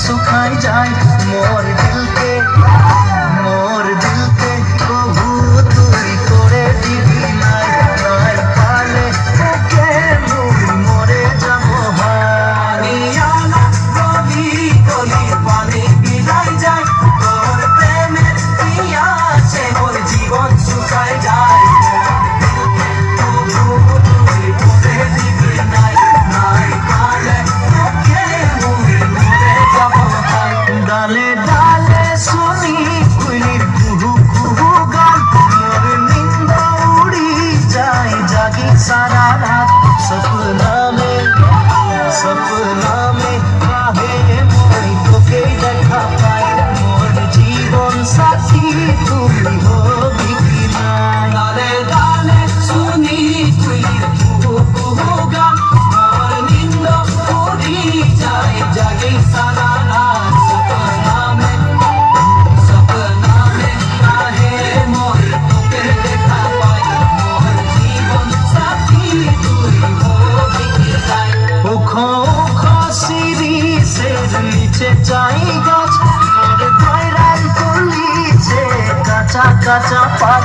सुखाई जाए मोर दिल के कबू तुई करे दिबी নাই নাই পালে ওকে মুই মরে যাবো হানি আলো গলি গলি পানি বিলাই যায় তোর প্রেমের পিয়াসে মোর জীবন শুকায় যায় डाले डाले सुनी कुलिर कुहू कुहू गान मोर नींद उड़ी जाए जागी सारा रात सपना में काहे मोई तोके देखा पाई मोर जीवन साथी तुमी होबी कि নাই डाले डाले सुनी कुलिर कुहू कुहू गान मोर नींद उड़ी जाए जागी सारा रात কাঁচা কাঁচা পাত